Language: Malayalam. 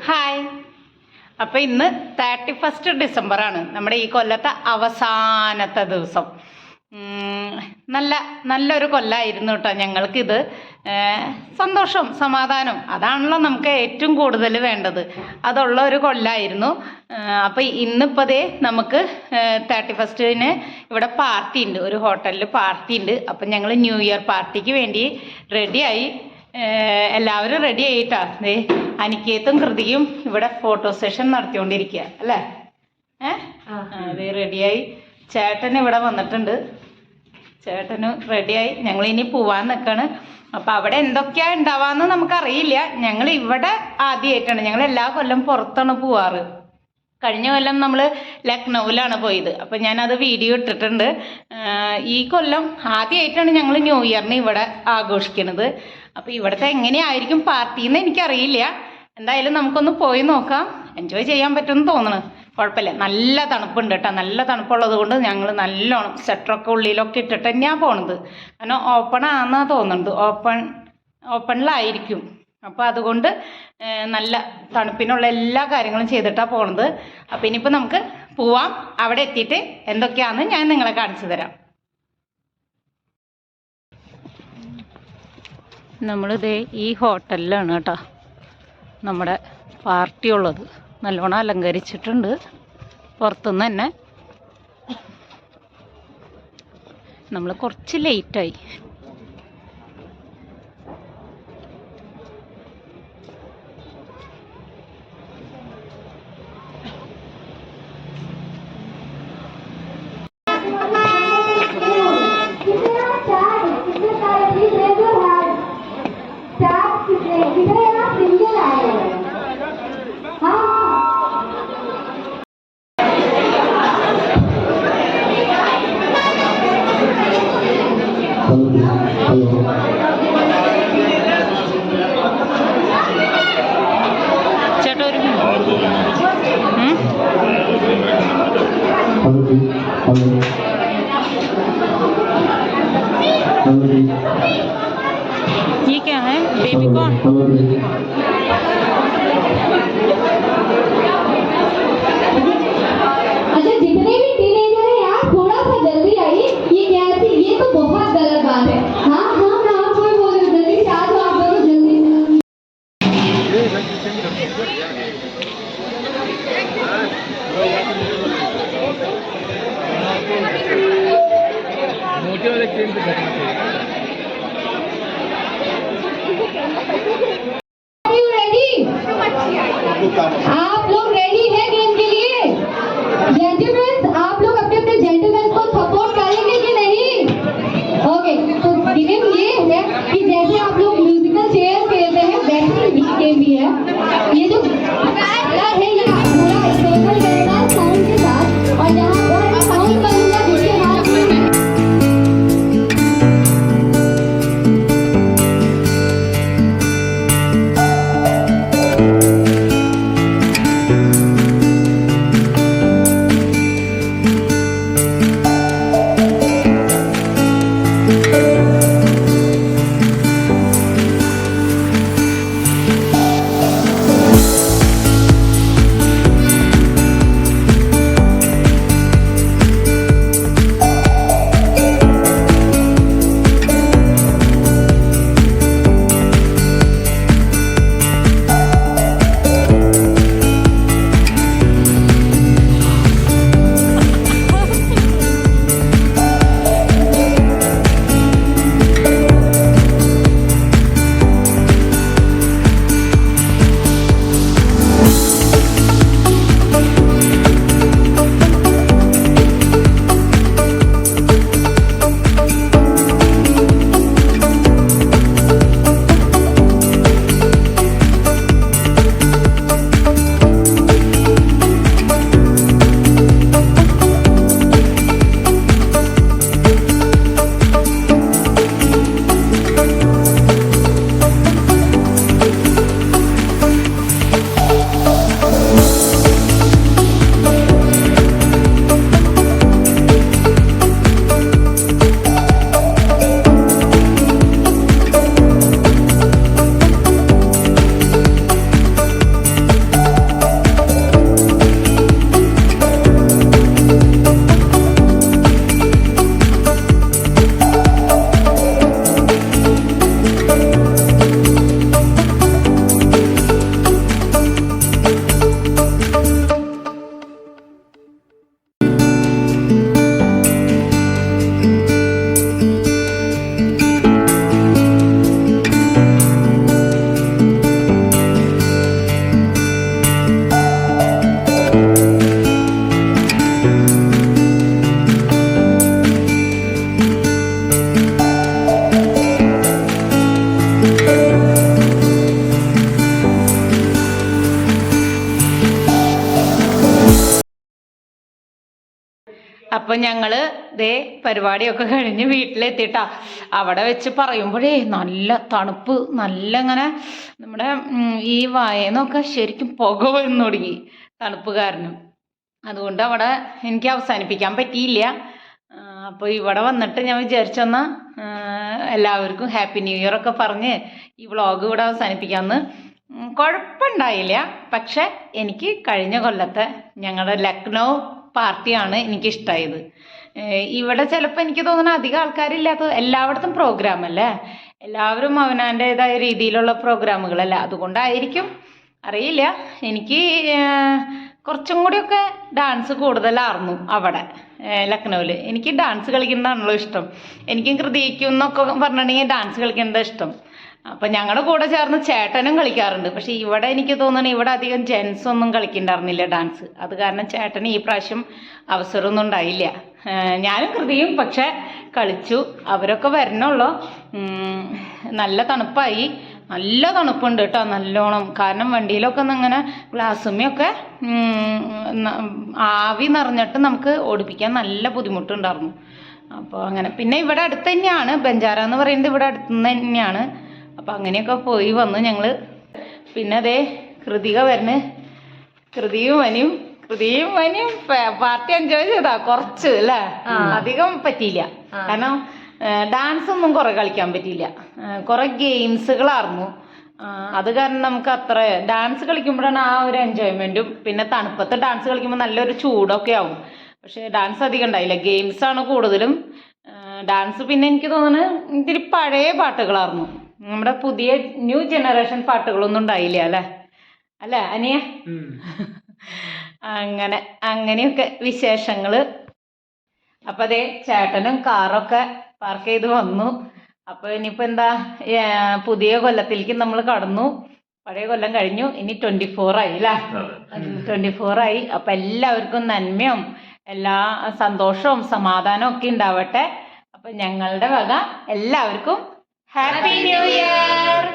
ഹായ്. അപ്പോൾ ഇന്ന് 31 ഡിസംബറാണ്, നമ്മുടെ ഈ കൊല്ലത്തെ അവസാനത്തെ ദിവസം. നല്ലൊരു കൊല്ലമായിരുന്നു കേട്ടോ ഞങ്ങൾക്കിത്. സന്തോഷം, സമാധാനം, അതാണല്ലോ നമുക്ക് ഏറ്റവും കൂടുതൽ വേണ്ടത്. അതുള്ള ഒരു കൊല്ലമായിരുന്നു. അപ്പോൾ ഇന്നിപ്പോൾ നമുക്ക് 31-ന് ഇവിടെ പാർട്ടി ഉണ്ട്, ഒരു ഹോട്ടലിൽ പാർട്ടി ഉണ്ട്. അപ്പം ഞങ്ങൾ ന്യൂ ഇയർ പാർട്ടിക്ക് വേണ്ടി റെഡിയായി. എല്ലാവരും റെഡി ആയിട്ടാ. അനിക്കേത്തും കൃതിയും ഇവിടെ ഫോട്ടോ സെഷൻ നടത്തിക്കൊണ്ടിരിക്കുക അല്ലേ? അതെ, റെഡിയായി. ചേട്ടൻ ഇവിടെ വന്നിട്ടുണ്ട്, ചേട്ടന് റെഡിയായി. ഞങ്ങളിനി പോവാൻ നിൽക്കാണ്. അപ്പം അവിടെ എന്തൊക്കെയാണ് ഉണ്ടാവാന്ന് നമുക്കറിയില്ല. ഞങ്ങൾ ഇവിടെ ആദ്യമായിട്ടാണ്, ഞങ്ങൾ എല്ലാ കൊല്ലം പുറത്താണ് പോവാറ്. കഴിഞ്ഞ കൊല്ലം നമ്മൾ ലക്നൗവിലാണ് പോയത്. അപ്പം ഞാനത് വീഡിയോ ഇട്ടിട്ടുണ്ട്. ഈ കൊല്ലം ആദ്യമായിട്ടാണ് ഞങ്ങൾ ന്യൂ ഇയറിന് ഇവിടെ ആഘോഷിക്കുന്നത്. അപ്പോൾ ഇവിടുത്തെ എങ്ങനെയായിരിക്കും പാർട്ടിന്ന് എനിക്കറിയില്ല. എന്തായാലും നമുക്കൊന്ന് പോയി നോക്കാം. എൻജോയ് ചെയ്യാൻ പറ്റുമെന്ന് തോന്നണം. കുഴപ്പമില്ല, നല്ല തണുപ്പുണ്ട് കേട്ടോ. നല്ല തണുപ്പുള്ളത് കൊണ്ട് ഞങ്ങൾ നല്ലോണം സ്വെറ്ററൊക്കെ ഉള്ളിലൊക്കെ ഇട്ടിട്ട് തന്നെയാണ് പോണത്. കാരണം ഓപ്പൺ ആണെന്നാണ് തോന്നുന്നത്, ഓപ്പണിലായിരിക്കും. അപ്പോൾ അതുകൊണ്ട് നല്ല തണുപ്പിനുള്ള എല്ലാ കാര്യങ്ങളും ചെയ്തിട്ടാണ് പോണത്. അപ്പോൾ ഇനിയിപ്പോൾ നമുക്ക് പോവാം. അവിടെ എത്തിയിട്ട് എന്തൊക്കെയാണെന്ന് ഞാൻ നിങ്ങളെ കാണിച്ചു തരാം. നമ്മളിതേ ഈ ഹോട്ടലിലാണ് കേട്ടോ നമ്മുടെ പാർട്ടി ഉള്ളത്. നല്ലോണം അലങ്കരിച്ചിട്ടുണ്ട് പുറത്തുനിന്ന് തന്നെ. നമ്മൾ കുറച്ച് ലേറ്റായി. ചേട്ടാ ഒരു ये क्या है? Baby corn. अच्छा, जितने भी टीनेजर हैं यार, थोड़ा सा जल्दी आइए। ये क्या है? ये तो बहुत गलत बात है। हाँ, कोई बोल रहे जल्दी से आ जाओ, आप लोग जल्दी। मोटे वाले ट्रेन पे बैठना चाहिए। आप लोग रेडी हैं गेम के लिए? जेंटलमैन, आप लोग अपने अपने जेंटलमैन को सपोर्ट करेंगे कि नहीं? ओके, तो गेम ये है कि जैसे आप लोग म्यूजिकल चेयर खेलते हैं वैसे ही गेम भी है। ये जो कलर है ये पूरा स्पेशल रहता है साउंड के साथ, और यहाँ पर साउंड करूंगा जिसके हाथ में അപ്പം ഞങ്ങൾ ദേ പരിപാടിയൊക്കെ കഴിഞ്ഞ് വീട്ടിലെത്തിയിട്ടാ. അവിടെ വെച്ച് പറയുമ്പോഴേ നല്ല തണുപ്പ്, നല്ല ഇങ്ങനെ നമ്മുടെ ഈ വായന്നൊക്കെ ശരിക്കും പുക വന്നു തുടങ്ങി തണുപ്പ് കാരണം. അതുകൊണ്ട് അവിടെ എനിക്ക് അവസാനിപ്പിക്കാൻ പറ്റിയില്ല. അപ്പോൾ ഇവിടെ വന്നിട്ട് ഞാൻ വിചാരിച്ചെന്നാൽ എല്ലാവർക്കും ഹാപ്പി ന്യൂ ഇയർ ഒക്കെ പറഞ്ഞ് ഈ വ്ളോഗ് ഇവിടെ അവസാനിപ്പിക്കാമെന്ന്. കുഴപ്പമുണ്ടായില്ല. പക്ഷെ എനിക്ക് കഴിഞ്ഞ കൊല്ലത്തെ ഞങ്ങളുടെ ലക്നൗ പാർട്ടിയാണ് എനിക്കിഷ്ടമായത്. ഇവിടെ ചിലപ്പോൾ എനിക്ക് തോന്നുന്നു അധികം ആൾക്കാരില്ലാത്ത, എല്ലായിടത്തും പ്രോഗ്രാം അല്ലേ, എല്ലാവരും അവനവൻ്റേതായ രീതിയിലുള്ള പ്രോഗ്രാമുകളല്ല, അതുകൊണ്ടായിരിക്കും അറിയില്ല. എനിക്ക് കുറച്ചും കൂടിയൊക്കെ ഡാൻസ് കൂടുതലായിരുന്നു അവിടെ ലക്നൗവിൽ. എനിക്ക് ഡാൻസ് കളിക്കുന്നതാണല്ലോ ഇഷ്ടം. എനിക്കും കൃതിക്കും എന്നൊക്കെ പറഞ്ഞിട്ടുണ്ടെങ്കിൽ ഡാൻസ് കളിക്കുന്നത് ഇഷ്ടം. അപ്പം ഞങ്ങളുടെ കൂടെ ചേർന്ന് ചേട്ടനും കളിക്കാറുണ്ട്. പക്ഷേ ഇവിടെ എനിക്ക് തോന്നുന്നു ഇവിടെ അധികം ജെൻസ് ഒന്നും കളിക്കണ്ടായിരുന്നില്ല ഡാൻസ്. അത് കാരണം ചേട്ടന് ഈ പ്രാവശ്യം അവസരമൊന്നും ഉണ്ടായില്ല. ഞാനും കൃതിയും പക്ഷെ കളിച്ചു. അവരൊക്കെ വരണുള്ളൂ. നല്ല തണുപ്പായി, നല്ല തണുപ്പുണ്ട് കേട്ടോ നല്ലോണം. കാരണം വണ്ടിയിലൊക്കെ ഇങ്ങനെ ഗ്ലാസുമ്മയൊക്കെ ആവി നിറഞ്ഞിട്ട് നമുക്ക് ഓടിപ്പിക്കാൻ നല്ല ബുദ്ധിമുട്ടുണ്ടായിരുന്നു. അപ്പോൾ അങ്ങനെ. പിന്നെ ഇവിടെ അടുത്ത് തന്നെയാണ് ബഞ്ചാര എന്ന് പറയുന്നത്, ഇവിടെ അടുത്ത് തന്നെയാണ്. അപ്പം അങ്ങനെയൊക്കെ പോയി വന്ന് ഞങ്ങൾ. പിന്നെ അതേ കൃതിക വരുന്നു. കൃതിയും വനിയും പാർട്ടി എൻജോയ് ചെയ്താ കുറച്ച് അല്ലേ, അധികം പറ്റിയില്ല. കാരണം ഡാൻസ് ഒന്നും കുറെ കളിക്കാൻ പറ്റിയില്ല. കുറെ ഗെയിംസുകളായിരുന്നു. അത് കാരണം നമുക്ക് അത്ര ഡാൻസ് കളിക്കുമ്പോഴാണ് ആ ഒരു എൻജോയ്മെൻറ്റും. പിന്നെ തണുപ്പത്ത് ഡാൻസ് കളിക്കുമ്പോൾ നല്ലൊരു ചൂടൊക്കെ ആവും. പക്ഷേ ഡാൻസ് അധികം ഉണ്ടായില്ല, ഗെയിംസാണ് കൂടുതലും. ഡാൻസ് പിന്നെ എനിക്ക് തോന്നുന്നത് ഇത്തിരി പഴയ പാട്ടുകളായിരുന്നു. നമ്മുടെ പുതിയ ന്യൂ ജനറേഷൻ പാട്ടുകളൊന്നും ഉണ്ടായില്ല അല്ലേ, അല്ലേ അനിയ? അങ്ങനെയൊക്കെ വിശേഷങ്ങൾ. അപ്പം അതേ ചേട്ടനും കാറൊക്കെ പാർക്ക് ചെയ്ത് വന്നു. അപ്പോൾ ഇനിയിപ്പോൾ എന്താ, പുതിയ കൊല്ലത്തിലേക്ക് നമ്മൾ കടന്നു. പഴയ കൊല്ലം കഴിഞ്ഞു, ഇനി 24 ആയി അല്ലേ, 24 ആയി. അപ്പം എല്ലാവർക്കും നന്മയും എല്ലാ സന്തോഷവും സമാധാനവും ഒക്കെ ഉണ്ടാവട്ടെ. അപ്പം ഞങ്ങളുടെ വക എല്ലാവർക്കും ഹാപ്പി ന്യൂ ഇയർ.